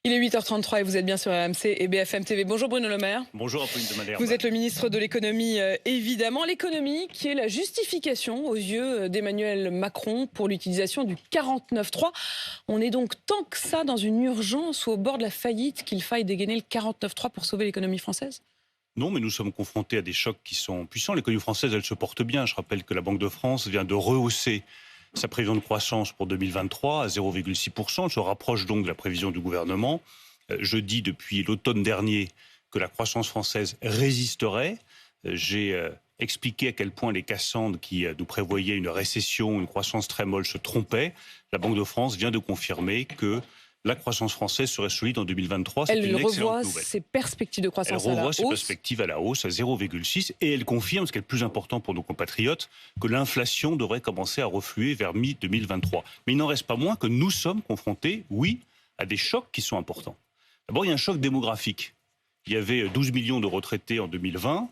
Il est 8h33 et vous êtes bien sur RMC et BFM TV. Bonjour Bruno Le Maire. Bonjour Apolline de Malherbe. Vous êtes le ministre de l'économie, évidemment. L'économie qui est la justification aux yeux d'Emmanuel Macron pour l'utilisation du 49.3. On est donc tant que ça dans une urgence ou au bord de la faillite qu'il faille dégainer le 49.3 pour sauver l'économie française ? Non, mais nous sommes confrontés à des chocs qui sont puissants. L'économie française, elle se porte bien. Je rappelle que la Banque de France vient de rehausser sa prévision de croissance pour 2023 à 0,6%. Elle se rapproche donc de la prévision du gouvernement. Je dis depuis l'automne dernier que la croissance française résisterait. J'ai expliqué à quel point les Cassandres qui nous prévoyaient une récession, une croissance très molle se trompaient. La Banque de France vient de confirmer que la croissance française serait solide en 2023. C'est une excellente nouvelle. Elle revoit ses perspectives de croissance à la hausse. Elle revoit ses perspectives à la hausse à 0,6 et elle confirme, ce qui est le plus important pour nos compatriotes, que l'inflation devrait commencer à refluer vers mi-2023. Mais il n'en reste pas moins que nous sommes confrontés, oui, à des chocs qui sont importants. D'abord, il y a un choc démographique. Il y avait 12 millions de retraités en 2020.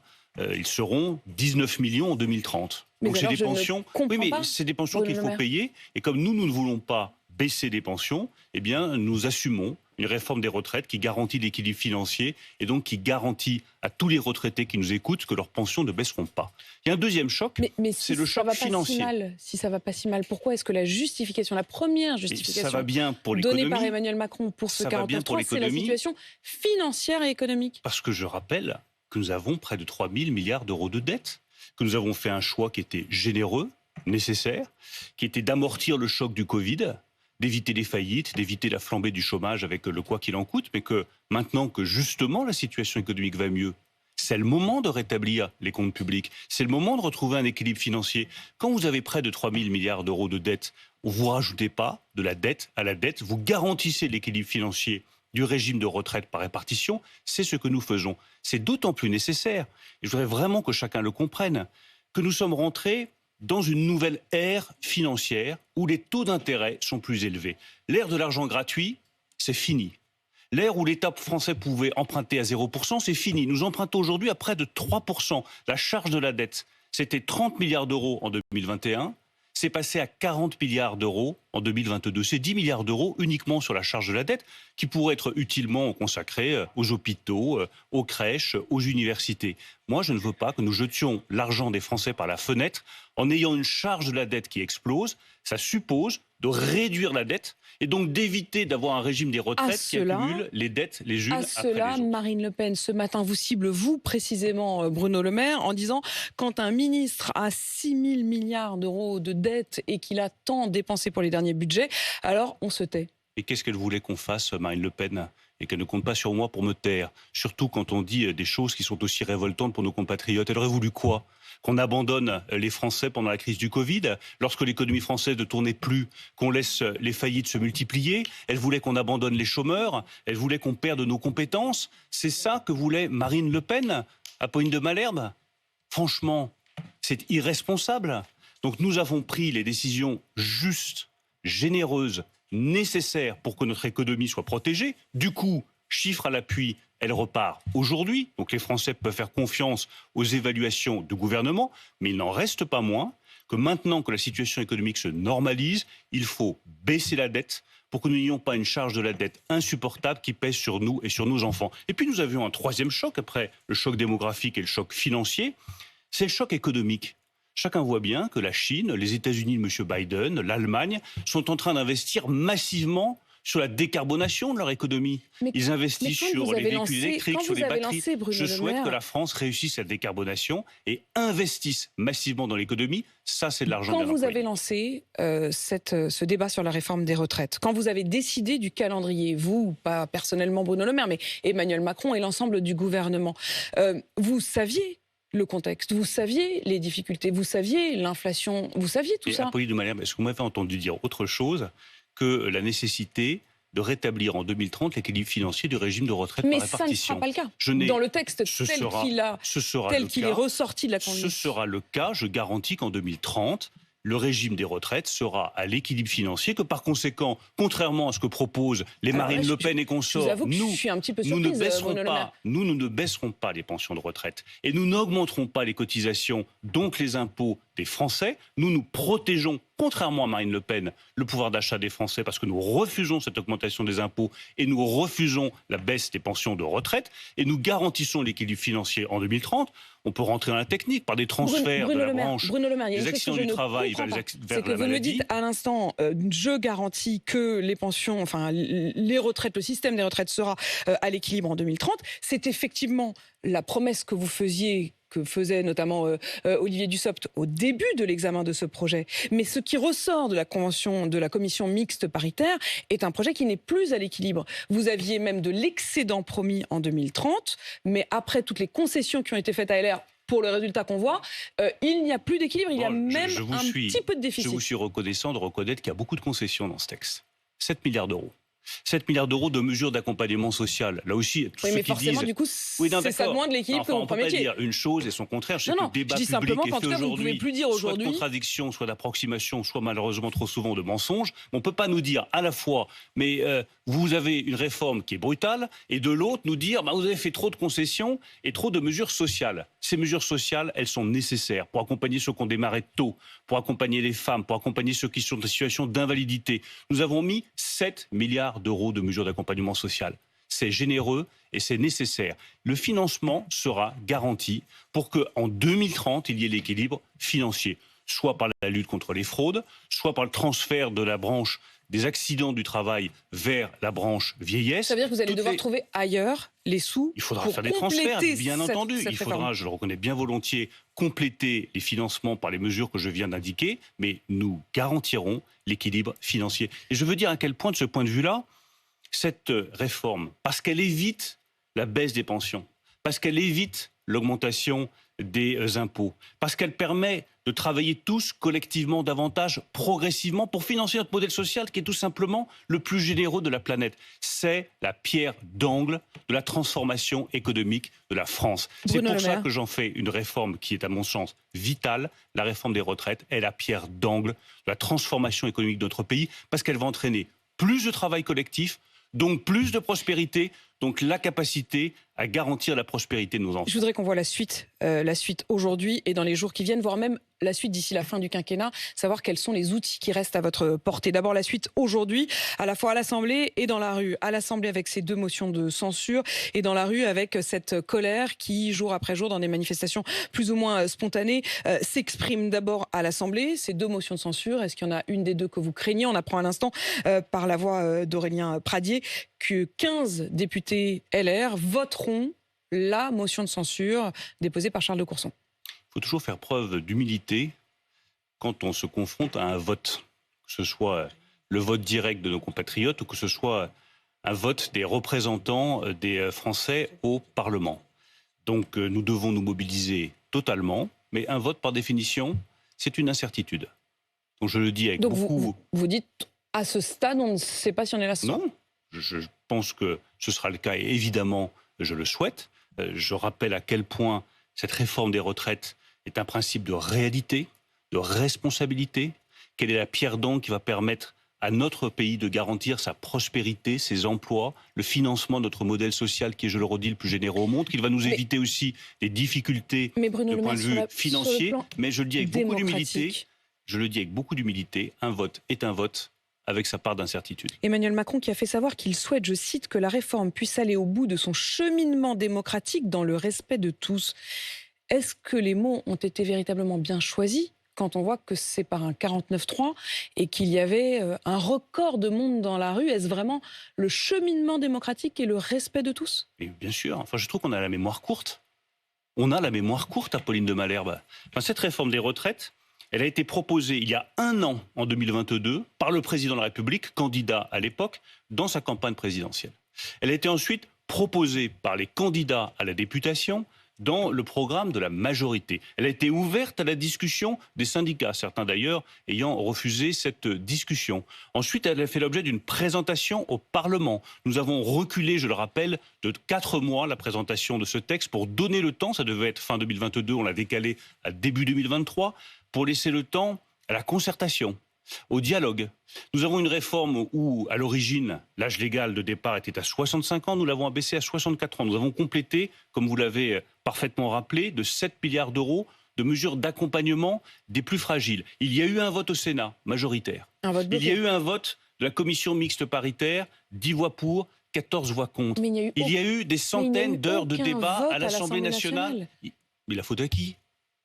Ils seront 19 millions en 2030. Donc c'est des pensions. Oui, mais c'est des pensions qu'il faut payer. Et comme nous ne voulons pas baisser des pensions, eh bien, nous assumons une réforme des retraites qui garantit l'équilibre financier et donc qui garantit à tous les retraités qui nous écoutent que leurs pensions ne baisseront pas. Il y a un deuxième choc, mais c'est le choc financier. Si ça va pas si mal, pourquoi est-ce que la première justification ça va bien pour donnée par Emmanuel Macron pour ce 49.3, c'est la situation financière et économique ? Parce que je rappelle que nous avons près de 3 000 milliards d'euros de dettes, que nous avons fait un choix qui était généreux, nécessaire, qui était d'amortir le choc du Covid, d'éviter les faillites, d'éviter la flambée du chômage avec le quoi qu'il en coûte, mais que maintenant que justement la situation économique va mieux, c'est le moment de rétablir les comptes publics, c'est le moment de retrouver un équilibre financier. Quand vous avez près de 3 000 milliards d'euros de dettes, vous ne rajoutez pas de la dette à la dette, vous garantissez l'équilibre financier du régime de retraite par répartition, c'est ce que nous faisons. C'est d'autant plus nécessaire, et je voudrais vraiment que chacun le comprenne, que nous sommes rentrés dans une nouvelle ère financière où les taux d'intérêt sont plus élevés. L'ère de l'argent gratuit, c'est fini. L'ère où l'État français pouvait emprunter à 0%, c'est fini. Nous empruntons aujourd'hui à près de 3%. La charge de la dette, c'était 30 milliards d'euros en 2021. C'est passé à 40 milliards d'euros en 2022. C'est 10 milliards d'euros uniquement sur la charge de la dette qui pourraient être utilement consacrés aux hôpitaux, aux crèches, aux universités. Moi, je ne veux pas que nous jetions l'argent des Français par la fenêtre en ayant une charge de la dette qui explose. Ça suppose de réduire la dette et donc d'éviter d'avoir un régime des retraites qui accumule les dettes les unes après les autres. À cela, Marine Le Pen, ce matin, vous cible, vous précisément, Bruno Le Maire, en disant quand un ministre a 6 000 milliards d'euros de dettes et qu'il a tant dépensé pour les derniers budgets, alors on se tait. Et qu'est-ce qu'elle voulait qu'on fasse, Marine Le Pen ? Et qu'elle ne compte pas sur moi pour me taire. Surtout quand on dit des choses qui sont aussi révoltantes pour nos compatriotes. Elle aurait voulu quoi ? Qu'on abandonne les Français pendant la crise du Covid, lorsque l'économie française ne tournait plus, qu'on laisse les faillites se multiplier. Elle voulait qu'on abandonne les chômeurs, elle voulait qu'on perde nos compétences. C'est ça que voulait Marine Le Pen, Apolline de Malherbe ? Franchement, c'est irresponsable. Donc nous avons pris les décisions justes, généreuses, nécessaires pour que notre économie soit protégée. Du coup, chiffre à l'appui, elle repart aujourd'hui. Donc les Français peuvent faire confiance aux évaluations du gouvernement, mais il n'en reste pas moins que maintenant que la situation économique se normalise, il faut baisser la dette pour que nous n'ayons pas une charge de la dette insupportable qui pèse sur nous et sur nos enfants. Et puis nous avions un troisième choc après le choc démographique et le choc financier, c'est le choc économique. Chacun voit bien que la Chine, les États-Unis de M. Biden, l'Allemagne sont en train d'investir massivement sur la décarbonation de leur économie. Ils investissent sur les véhicules électriques, sur les batteries. Je souhaite que la France réussisse la décarbonation et investisse massivement dans l'économie. Ça, c'est de l'argent de Quand vous l'employé. avez lancé ce débat sur la réforme des retraites, quand vous avez décidé du calendrier, vous, pas personnellement Bruno Le Maire, mais Emmanuel Macron et l'ensemble du gouvernement, vous saviez le contexte, vous saviez les difficultés, vous saviez l'inflation, vous saviez tout ça. Apolline de Malherbe, est-ce que vous m'avez entendu dire autre chose que la nécessité de rétablir en 2030 l'équilibre financier du régime de retraite par répartition? Mais ça ne sera pas le cas. Dans le texte tel qu'il est ressorti de la Convention. Ce sera le cas. Je garantis qu'en 2030, le régime des retraites sera à l'équilibre financier, que par conséquent, contrairement à ce que proposent les Marine Le Pen et consorts, nous ne baisserons pas les pensions de retraite et nous n'augmenterons pas les cotisations, donc les impôts des Français. Nous protégeons, contrairement à Marine Le Pen, le pouvoir d'achat des Français parce que nous refusons cette augmentation des impôts et nous refusons la baisse des pensions de retraite et nous garantissons l'équilibre financier en 2030. On peut rentrer dans la technique par des transferts de la branche des accidents du travail vers la maladie. C'est que vous me dites à l'instant, je garantis que les pensions, enfin les retraites, le système des retraites sera à l'équilibre en 2030. C'est effectivement la promesse que vous faisiez, que faisait notamment Olivier Dussopt au début de l'examen de ce projet. Mais ce qui ressort de la convention de la commission mixte paritaire est un projet qui n'est plus à l'équilibre. Vous aviez même de l'excédent promis en 2030, mais après toutes les concessions qui ont été faites à LR pour le résultat qu'on voit, il n'y a plus d'équilibre, il y a même petit peu de déficit. Je vous suis reconnaissant de reconnaître qu'il y a beaucoup de concessions dans ce texte. 7 milliards d'euros. 7 milliards d'euros de mesures d'accompagnement social. Là aussi, tous ceux qui disent... du coup, c'est ça moins de l'équilibre que mon premier métier. On peut pas dire une chose et son contraire. Je sais que le débat public est fait aujourd'hui, soit de contradiction, soit d'approximation, soit malheureusement trop souvent de mensonges. On ne peut pas nous dire à la fois, mais vous avez une réforme qui est brutale, et de l'autre nous dire, vous avez fait trop de concessions et trop de mesures sociales. Ces mesures sociales, elles sont nécessaires pour accompagner ceux qui ont démarré tôt, pour accompagner les femmes, pour accompagner ceux qui sont en situation d'invalidité. Nous avons mis 7 milliards d'euros de mesures d'accompagnement social. C'est généreux et c'est nécessaire. Le financement sera garanti pour qu'en 2030, il y ait l'équilibre financier, soit par la lutte contre les fraudes, soit par le transfert de la branche des accidents du travail vers la branche vieillesse. Ça veut dire que vous allez devoir trouver ailleurs les sous. Il faudra faire des transferts, bien entendu. Il faudra, je le reconnais bien volontiers, compléter les financements par les mesures que je viens d'indiquer, mais nous garantirons l'équilibre financier. Et je veux dire à quel point, de ce point de vue-là, cette réforme, parce qu'elle évite la baisse des pensions, parce qu'elle évite l'augmentation des impôts, parce qu'elle permet de travailler tous collectivement davantage, progressivement, pour financer notre modèle social qui est tout simplement le plus généreux de la planète. C'est la pierre d'angle de la transformation économique de la France. C'est pour ça que j'en fais une réforme qui est à mon sens vitale. La réforme des retraites est la pierre d'angle de la transformation économique de notre pays parce qu'elle va entraîner plus de travail collectif, donc plus de prospérité, donc la capacité à garantir la prospérité de nos enfants. Je voudrais qu'on voit la suite aujourd'hui et dans les jours qui viennent, voire même la suite d'ici la fin du quinquennat, savoir quels sont les outils qui restent à votre portée. D'abord la suite aujourd'hui, à la fois à l'Assemblée et dans la rue. À l'Assemblée avec ces 2 motions de censure et dans la rue avec cette colère qui, jour après jour, dans des manifestations plus ou moins spontanées, s'exprime d'abord à l'Assemblée. Ces 2 motions de censure, est-ce qu'il y en a une des 2 que vous craignez? On apprend à l'instant par la voix d'Aurélien Pradié que 15 députés LR voteront la motion de censure déposée par Charles de Courson. Il faut toujours faire preuve d'humilité quand on se confronte à un vote, que ce soit le vote direct de nos compatriotes ou que ce soit un vote des représentants des Français au Parlement. Donc nous devons nous mobiliser totalement, mais un vote par définition, c'est une incertitude. Donc je le dis avec beaucoup... Vous dites, à ce stade, on ne sait pas si on est là ce soir. Non, je pense que ce sera le cas et évidemment, je le souhaite. Je rappelle à quel point cette réforme des retraites est un principe de réalité, de responsabilité. Quelle est la pierre d'angle qui va permettre à notre pays de garantir sa prospérité, ses emplois, le financement de notre modèle social qui est, je le redis, le plus généreux au monde, qu'il va nous éviter aussi des difficultés de point de vue financier. Mais je le dis avec beaucoup d'humilité. Je le dis avec beaucoup d'humilité. Un vote est un vote, avec sa part d'incertitude. Emmanuel Macron qui a fait savoir qu'il souhaite, je cite, que la réforme puisse aller au bout de son cheminement démocratique dans le respect de tous. Est-ce que les mots ont été véritablement bien choisis quand on voit que c'est par un 49-3 et qu'il y avait un record de monde dans la rue? Est-ce vraiment le cheminement démocratique et le respect de tous? Et bien sûr. Enfin, je trouve qu'on a la mémoire courte. On a la mémoire courte, Apolline de Malherbe. Enfin, cette réforme des retraites, elle a été proposée il y a 1 an, en 2022, par le président de la République, candidat à l'époque, dans sa campagne présidentielle. Elle a été ensuite proposée par les candidats à la députation dans le programme de la majorité. Elle a été ouverte à la discussion des syndicats, certains d'ailleurs ayant refusé cette discussion. Ensuite, elle a fait l'objet d'une présentation au Parlement. Nous avons reculé, je le rappelle, de 4 mois la présentation de ce texte pour donner le temps, ça devait être fin 2022, on l'a décalé à début 2023, pour laisser le temps à la concertation, au dialogue. Nous avons une réforme où, à l'origine, l'âge légal de départ était à 65 ans. Nous l'avons abaissé à 64 ans. Nous avons complété, comme vous l'avez parfaitement rappelé, de 7 milliards d'euros de mesures d'accompagnement des plus fragiles. Il y a eu un vote au Sénat, majoritaire. Il y a eu un vote de la commission mixte paritaire, 10 voix pour, 14 voix contre. Il y a eu des centaines d'heures de débat à l'Assemblée nationale. Mais la faute à qui ?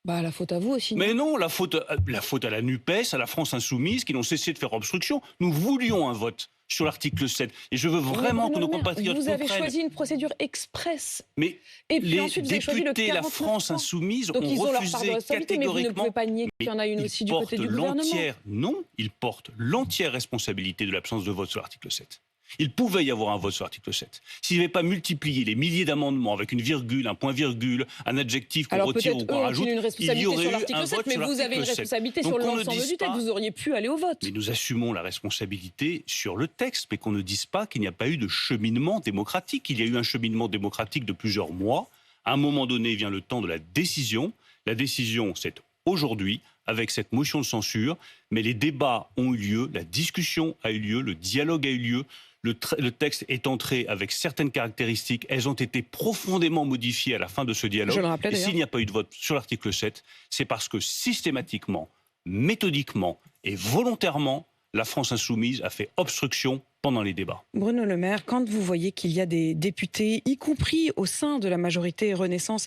La faute à vous aussi. Mais non, la faute à la NUPES, à la France Insoumise, qui n'ont cessé de faire obstruction. Nous voulions un vote sur l'article 7. Et je veux vraiment que nos compatriotes comprennent. Vous avez choisi une procédure express. Mais et puis les ensuite, vous avez choisi députés de la 49.3. France Insoumise Donc ont ils ont leur refusé part de responsabilité, mais vous ne pouvez pas nier qu'il y en a une aussi du côté du gouvernement. Non, ils portent l'entière responsabilité de l'absence de vote sur l'article 7. Il pouvait y avoir un vote sur l'article 7. S'il n'y avait pas multiplié les milliers d'amendements avec une virgule, un point-virgule, un adjectif qu'on retire ou qu'on rajoute, il y aurait eu un vote sur l'article 7. Mais vous avez une responsabilité sur l'ensemble du texte. Vous auriez pu aller au vote. Mais nous assumons la responsabilité sur le texte, mais qu'on ne dise pas qu'il n'y a pas eu de cheminement démocratique. Il y a eu un cheminement démocratique de plusieurs mois. À un moment donné vient le temps de la décision. La décision, c'est aujourd'hui, avec cette motion de censure. Mais les débats ont eu lieu, la discussion a eu lieu, le dialogue a eu lieu. Le texte est entré avec certaines caractéristiques. Elles ont été profondément modifiées à la fin de ce dialogue. Je le rappelais, et s'il n'y a pas eu de vote sur l'article 7, c'est parce que systématiquement, méthodiquement et volontairement, la France Insoumise a fait obstruction pendant les débats. Bruno Le Maire, quand vous voyez qu'il y a des députés, y compris au sein de la majorité Renaissance,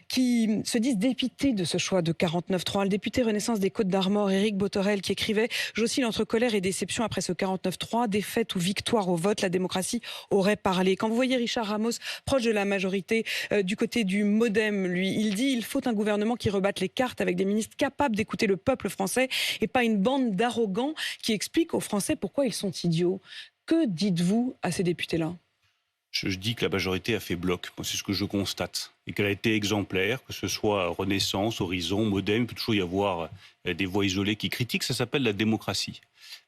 qui se disent dépités de ce choix de 49.3, le député Renaissance des Côtes-d'Armor, Éric Bothorel, qui écrivait « J'oscille entre colère et déception après ce 49.3, défaite ou victoire au vote, la démocratie aurait parlé ». Quand vous voyez Richard Ramos, proche de la majorité, du côté du MoDem, lui, il dit « Il faut un gouvernement qui rebatte les cartes avec des ministres capables d'écouter le peuple français et pas une bande d'arrogants qui expliquent aux Français pourquoi ils sont idiots ». Que dites-vous à ces députés-là ? Je dis que la majorité a fait bloc. Moi, c'est ce que je constate. Et qu'elle a été exemplaire, que ce soit Renaissance, Horizon, MoDem. Il peut toujours y avoir des voix isolées qui critiquent. Ça s'appelle la démocratie.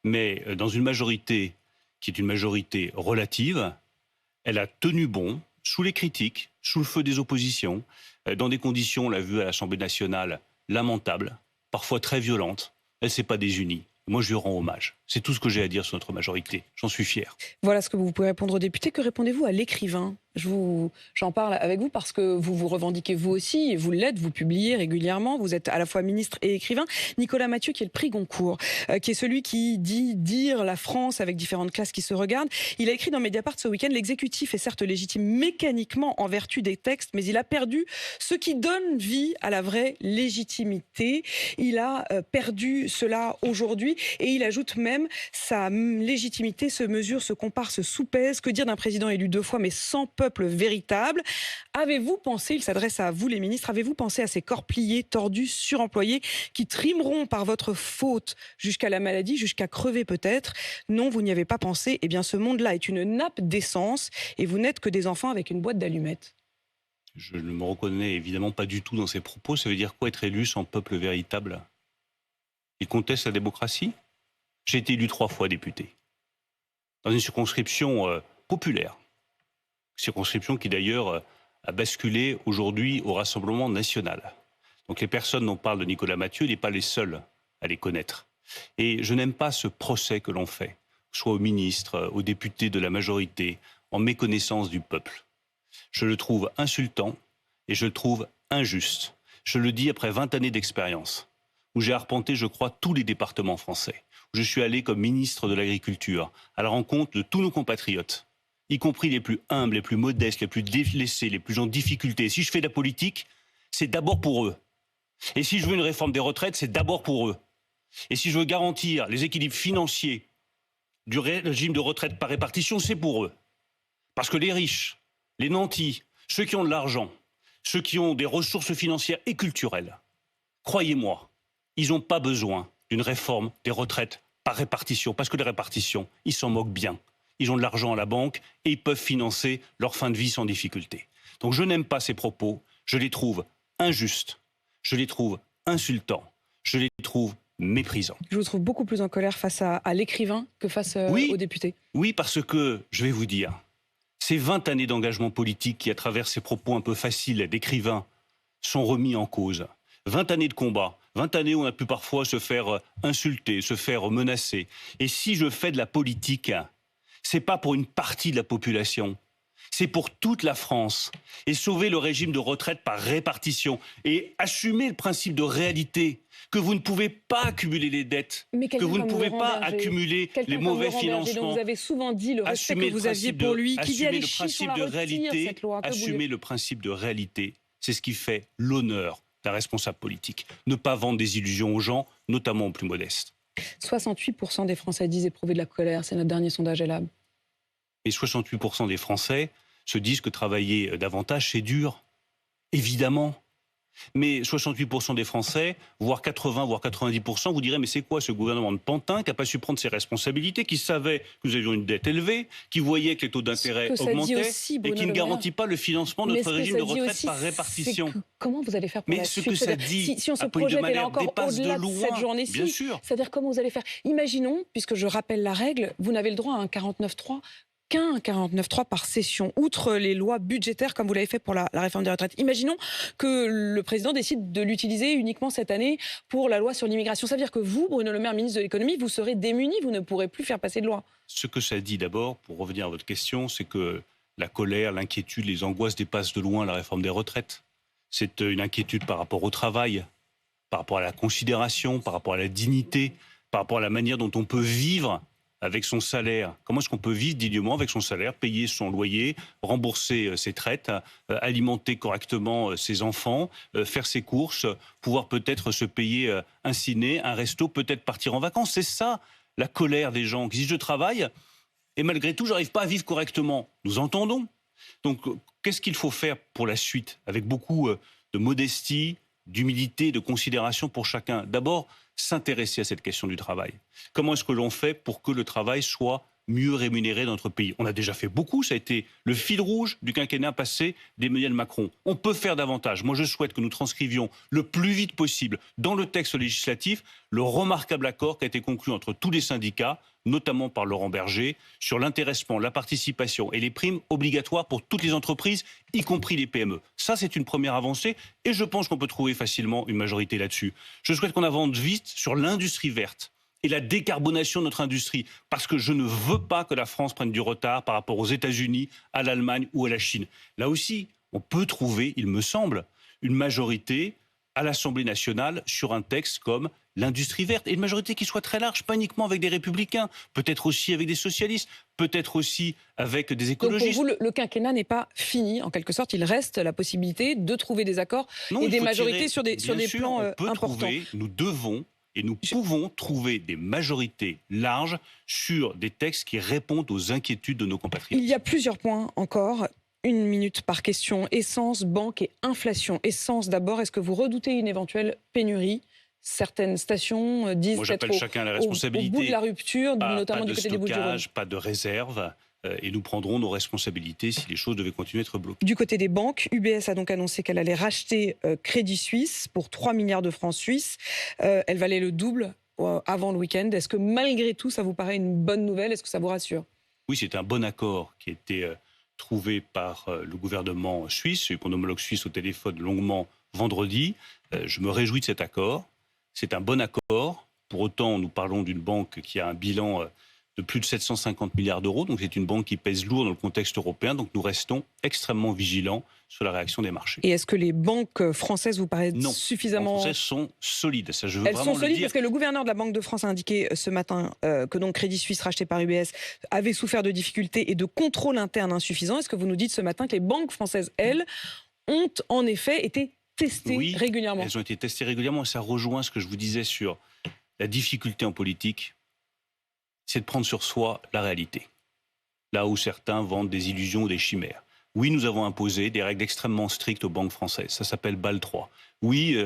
Mais dans une majorité qui est une majorité relative, elle a tenu bon sous les critiques, sous le feu des oppositions, dans des conditions, on l'a vu à l'Assemblée nationale, lamentables, parfois très violentes. Elle ne s'est pas désunie. Moi, je lui rends hommage. C'est tout ce que j'ai à dire sur notre majorité. J'en suis fier. Voilà ce que vous pouvez répondre aux députés. Que répondez-vous à l'écrivain ? J'en parle avec vous parce que vous vous revendiquez vous aussi, et vous l'êtes, vous publiez régulièrement, vous êtes à la fois ministre et écrivain. Nicolas Mathieu, qui est le prix Goncourt, qui est celui qui dit dire la France avec différentes classes qui se regardent. Il a écrit dans Mediapart ce week-end: l'exécutif est certes légitime mécaniquement en vertu des textes, mais il a perdu ce qui donne vie à la vraie légitimité. Il a perdu cela aujourd'hui, et il ajoute même sa légitimité se mesure, se compare, se soupèse. Que dire d'un président élu 2 fois mais sans peuple véritable? Avez-vous pensé, il s'adresse à vous les ministres, avez-vous pensé à ces corps pliés, tordus, suremployés, qui trimeront par votre faute jusqu'à la maladie, jusqu'à crever peut-être? Non, vous n'y avez pas pensé. Eh bien, ce monde-là est une nappe d'essence et vous n'êtes que des enfants avec une boîte d'allumettes. Je ne me reconnais évidemment pas du tout dans ces propos. Ça veut dire quoi être élu sans peuple véritable? Il conteste la démocratie? J'ai été élu 3 fois député, dans une circonscription populaire. Circonscription qui d'ailleurs a basculé aujourd'hui au Rassemblement national. Donc les personnes dont parle Nicolas Mathieu, il n'est pas les seuls à les connaître. Et je n'aime pas ce procès que l'on fait, soit aux ministres, aux députés de la majorité, en méconnaissance du peuple. Je le trouve insultant et je le trouve injuste. Je le dis après 20 années d'expérience, où j'ai arpenté, je crois, tous les départements français. Où je suis allé comme ministre de l'Agriculture à la rencontre de tous nos compatriotes, y compris les plus humbles, les plus modestes, les plus délaissés, les plus en difficulté. Si je fais de la politique, c'est d'abord pour eux. Et si je veux une réforme des retraites, c'est d'abord pour eux. Et si je veux garantir les équilibres financiers du régime de retraite par répartition, c'est pour eux. Parce que les riches, les nantis, ceux qui ont de l'argent, ceux qui ont des ressources financières et culturelles, croyez-moi, ils n'ont pas besoin d'une réforme des retraites par répartition. Parce que les répartitions, ils s'en moquent bien. Ils ont de l'argent à la banque et ils peuvent financer leur fin de vie sans difficulté. Donc je n'aime pas ces propos, je les trouve injustes, je les trouve insultants, je les trouve méprisants. Je vous trouve beaucoup plus en colère face à l'écrivain que face aux députés. Oui, parce que, je vais vous dire, ces 20 années d'engagement politique qui, à travers ces propos un peu faciles d'écrivain, sont remis en cause. 20 années de combat, 20 années où on a pu parfois se faire insulter, se faire menacer. Et si je fais de la politique, c'est pas pour une partie de la population. C'est pour toute la France. Et sauver le régime de retraite par répartition. Et assumer le principe de réalité. Que vous ne pouvez pas accumuler les dettes. Que vous ne pouvez pas accumuler les mauvais financements. Vous avez souvent dit le respect que vous aviez pour lui. Qui dit aller chier sur la retire, cette loi. Assumer le principe de réalité. C'est ce qui fait l'honneur d'un responsable politique. Ne pas vendre des illusions aux gens, notamment aux plus modestes. 68% des Français disent éprouver de la colère. C'est notre dernier sondage ELAB. Et 68% des Français se disent que travailler davantage, c'est dur. Évidemment. Mais 68% des Français, voire 80, voire 90%, vous direz, mais c'est quoi ce gouvernement de pantin qui n'a pas su prendre ses responsabilités, qui savait que nous avions une dette élevée, qui voyait que les taux d'intérêt augmentaient et qui ne garantit pas le financement de notre régime de retraite par répartition. Comment vous allez faire pour la suite? Mais ce que ça dit, si on se projette et là encore au-delà de cette journée-ci, bien sûr. C'est-à-dire comment vous allez faire? Imaginons, puisque je rappelle la règle, vous n'avez le droit à un 49.3 qu'un 49.3 par session, outre les lois budgétaires comme vous l'avez fait pour la réforme des retraites. Imaginons que le président décide de l'utiliser uniquement cette année pour la loi sur l'immigration. Ça veut dire que vous, Bruno Le Maire, ministre de l'économie, vous serez démuni, vous ne pourrez plus faire passer de loi. Ce que ça dit d'abord, pour revenir à votre question, c'est que la colère, l'inquiétude, les angoisses dépassent de loin la réforme des retraites. C'est une inquiétude par rapport au travail, par rapport à la considération, par rapport à la dignité, par rapport à la manière dont on peut vivre avec son salaire. Comment est-ce qu'on peut vivre dignement avec son salaire, payer son loyer, rembourser ses traites, alimenter correctement ses enfants, faire ses courses, pouvoir peut-être se payer un ciné, un resto, peut-être partir en vacances. C'est ça la colère des gens qui disent je travaille et malgré tout je n'arrive pas à vivre correctement. Nous entendons. Donc qu'est-ce qu'il faut faire pour la suite avec beaucoup de modestie, d'humilité, de considération pour chacun? D'abord, s'intéresser à cette question du travail. Comment est-ce que l'on fait pour que le travail soit mieux rémunéré dans notre pays? On a déjà fait beaucoup, ça a été le fil rouge du quinquennat passé d'Emmanuel Macron. On peut faire davantage. Moi, je souhaite que nous transcrivions le plus vite possible dans le texte législatif le remarquable accord qui a été conclu entre tous les syndicats, notamment par Laurent Berger, sur l'intéressement, la participation et les primes obligatoires pour toutes les entreprises, y compris les PME. Ça, c'est une première avancée et je pense qu'on peut trouver facilement une majorité là-dessus. Je souhaite qu'on avance vite sur l'industrie verte et la décarbonation de notre industrie, parce que je ne veux pas que la France prenne du retard par rapport aux États-Unis, à l'Allemagne ou à la Chine. Là aussi, on peut trouver, il me semble, une majorité à l'Assemblée nationale sur un texte comme l'industrie verte, et une majorité qui soit très large, pas uniquement avec des républicains, peut-être aussi avec des socialistes, peut-être aussi avec des écologistes. Donc pour vous, le quinquennat n'est pas fini, en quelque sorte, il reste la possibilité de trouver des accords et des majorités sur des plans importants. Nous devons et nous pouvons trouver des majorités larges sur des textes qui répondent aux inquiétudes de nos compatriotes. Il y a plusieurs points encore. 1 minute par question. Essence, banque et inflation. Essence d'abord, est-ce que vous redoutez une éventuelle pénurie? Certaines stations disent Moi, j'appelle chacun à la responsabilité. Au bout de la rupture, notamment du côté des Bouches-du-Rhône. Pas de réserve. Et nous prendrons nos responsabilités si les choses devaient continuer à être bloquées. Du côté des banques, UBS a donc annoncé qu'elle allait racheter Crédit Suisse pour 3 milliards de francs suisses. Elle valait le double avant le week-end. Est-ce que malgré tout, ça vous paraît une bonne nouvelle? Est-ce que ça vous rassure? Oui, c'est un bon accord qui a été trouvé par le gouvernement suisse. J'ai eu mon homologue suisse au téléphone longuement vendredi. Je me réjouis de cet accord. C'est un bon accord. Pour autant, nous parlons d'une banque qui a un bilan de plus de 750 milliards d'euros. Donc c'est une banque qui pèse lourd dans le contexte européen. Donc nous restons extrêmement vigilants sur la réaction des marchés. Et est-ce que les banques françaises vous paraissent suffisamment... Non, les banques françaises sont solides. Ça, je veux Elles vraiment sont solides le dire. Parce que le gouverneur de la Banque de France a indiqué ce matin que donc Crédit Suisse racheté par UBS avait souffert de difficultés et de contrôle interne insuffisant. Est-ce que vous nous dites ce matin que les banques françaises, elles, ont en effet été testées régulièrement? Elles ont été testées régulièrement et ça rejoint ce que je vous disais sur la difficulté en politique, c'est de prendre sur soi la réalité. Là où certains vendent des illusions ou des chimères. Oui, nous avons imposé des règles extrêmement strictes aux banques françaises. Ça s'appelle Bâle 3. Oui,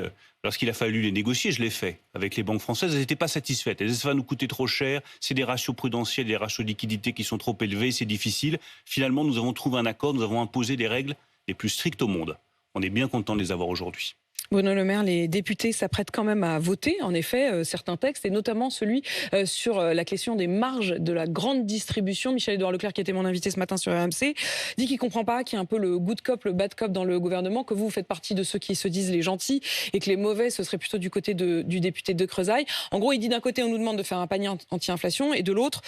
lorsqu'il a fallu les négocier, je l'ai fait avec les banques françaises. Elles n'étaient pas satisfaites. Elles disaient ça va nous coûter trop cher. C'est des ratios prudentiels, des ratios de liquidité qui sont trop élevés. C'est difficile. Finalement, nous avons trouvé un accord. Nous avons imposé des règles les plus strictes au monde. On est bien content de les avoir aujourd'hui. Bruno Le Maire, les députés s'apprêtent quand même à voter, en effet, certains textes, et notamment celui sur la question des marges de la grande distribution. Michel-Édouard Leclerc, qui était mon invité ce matin sur RMC, dit qu'il ne comprend pas, qu'il y a un peu le good cop, le bad cop dans le gouvernement, que vous faites partie de ceux qui se disent les gentils, et que les mauvais, ce serait plutôt du côté du député de Creushailles. En gros, il dit d'un côté, on nous demande de faire un panier anti-inflation, et de l'autre,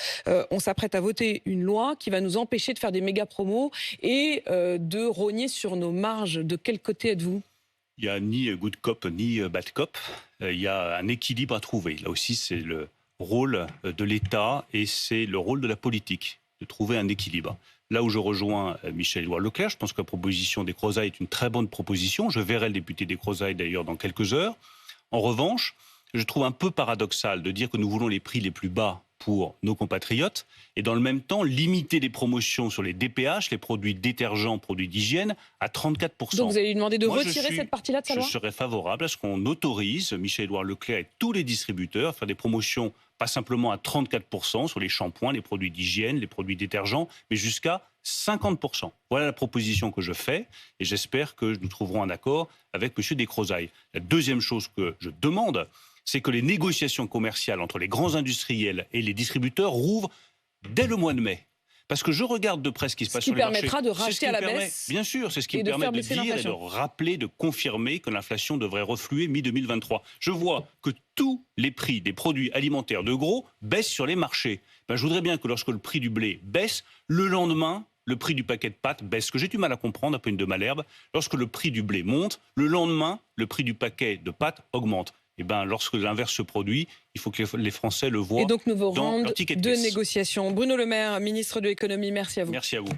on s'apprête à voter une loi qui va nous empêcher de faire des méga promos et de rogner sur nos marges. De quel côté êtes-vous ? Il n'y a ni good cop ni bad cop. Il y a un équilibre à trouver. Là aussi, c'est le rôle de l'État et c'est le rôle de la politique de trouver un équilibre. Là où je rejoins Michel-Édouard Leclerc, je pense que la proposition des Creushailles est une très bonne proposition. Je verrai le député des Creushailles d'ailleurs dans quelques heures. En revanche, je trouve un peu paradoxal de dire que nous voulons les prix les plus bas pour nos compatriotes et dans le même temps limiter les promotions sur les DPH, les produits détergents, produits d'hygiène, à 34%. Donc vous allez lui demander de retirer cette partie-là de sa loi ? Je serais favorable à ce qu'on autorise Michel-Édouard Leclerc et tous les distributeurs à faire des promotions, pas simplement à 34% sur les shampoings, les produits d'hygiène, les produits détergents, mais jusqu'à 50%. Voilà la proposition que je fais et j'espère que nous trouverons un accord avec M. Descrozaille. La deuxième chose que je demande, c'est que les négociations commerciales entre les grands industriels et les distributeurs rouvrent dès le mois de mai. Parce que je regarde de près ce qui se passe sur les marchés. Ce qui permettra de racheter à la baisse. Bien sûr, c'est ce qui me permet de dire et de rappeler, de confirmer que l'inflation devrait refluer mi-2023. Je vois que tous les prix des produits alimentaires de gros baissent sur les marchés. Je voudrais bien que lorsque le prix du blé baisse, le lendemain, le prix du paquet de pâtes baisse. Ce que j'ai du mal à comprendre, un peu une de Malherbe, lorsque le prix du blé monte, le lendemain, le prix du paquet de pâtes augmente. Lorsque l'inverse se produit, il faut que les Français le voient. Et donc, nouveau dans round leur ticket de négociation. Bruno Le Maire, ministre de l'économie, merci à vous. Merci à vous.